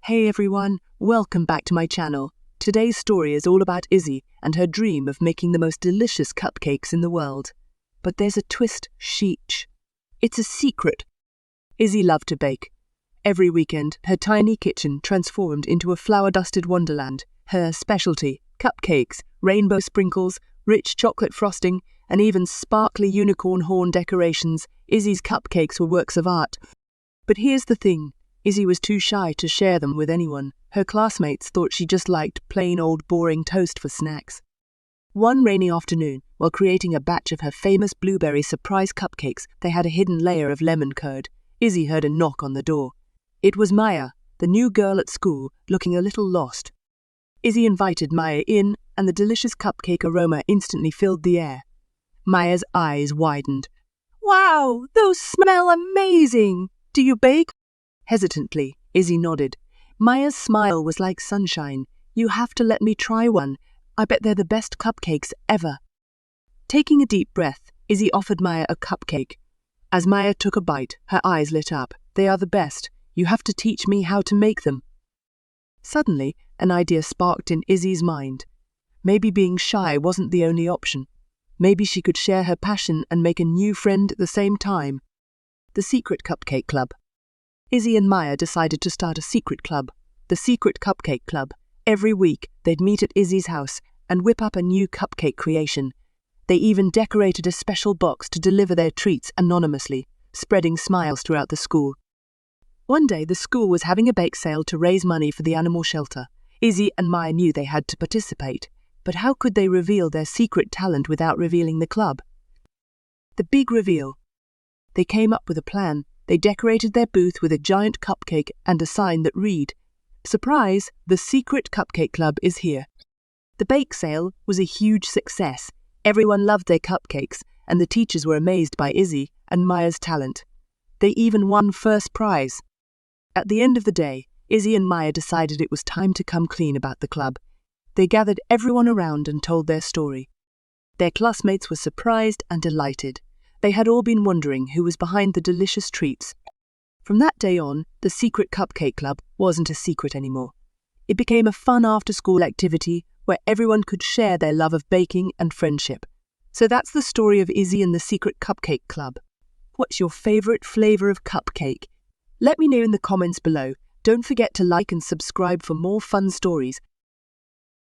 Hey everyone, welcome back to my channel. Today's story is all about Izzy and her dream of making the most delicious cupcakes in the world. But there's a twist, sheesh. It's a secret. Izzy loved to bake. Every weekend, her tiny kitchen transformed into a flower-dusted wonderland. Her specialty, cupcakes, rainbow sprinkles, rich chocolate frosting, and even sparkly unicorn horn decorations. Izzy's cupcakes were works of art. But here's the thing. Izzy was too shy to share them with anyone. Her classmates thought she just liked plain old boring toast for snacks. One rainy afternoon, while creating a batch of her famous blueberry surprise cupcakes, they had a hidden layer of lemon curd. Izzy heard a knock on the door. It was Maya, the new girl at school, looking a little lost. Izzy invited Maya in, and the delicious cupcake aroma instantly filled the air. Maya's eyes widened. "Wow, those smell amazing! Do you bake?" Hesitantly, Izzy nodded. Maya's smile was like sunshine. "You have to let me try one. I bet they're the best cupcakes ever." Taking a deep breath, Izzy offered Maya a cupcake. As Maya took a bite, her eyes lit up. "They are the best. You have to teach me how to make them." Suddenly, an idea sparked in Izzy's mind. Maybe being shy wasn't the only option. Maybe she could share her passion and make a new friend at the same time. The Secret Cupcake Club. Izzy and Maya decided to start a secret club, the Secret Cupcake Club. Every week, they'd meet at Izzy's house and whip up a new cupcake creation. They even decorated a special box to deliver their treats anonymously, spreading smiles throughout the school. One day, the school was having a bake sale to raise money for the animal shelter. Izzy and Maya knew they had to participate, but how could they reveal their secret talent without revealing the club? The big reveal. They came up with a plan. They decorated their booth with a giant cupcake and a sign that read, "Surprise, the Secret Cupcake Club is here." The bake sale was a huge success. Everyone loved their cupcakes, and the teachers were amazed by Izzy and Maya's talent. They even won first prize. At the end of the day, Izzy and Maya decided it was time to come clean about the club. They gathered everyone around and told their story. Their classmates were surprised and delighted. They had all been wondering who was behind the delicious treats. From that day on, the Secret Cupcake Club wasn't a secret anymore. It became a fun after-school activity where everyone could share their love of baking and friendship. So that's the story of Izzy and the Secret Cupcake Club. What's your favorite flavor of cupcake? Let me know in the comments below. Don't forget to like and subscribe for more fun stories.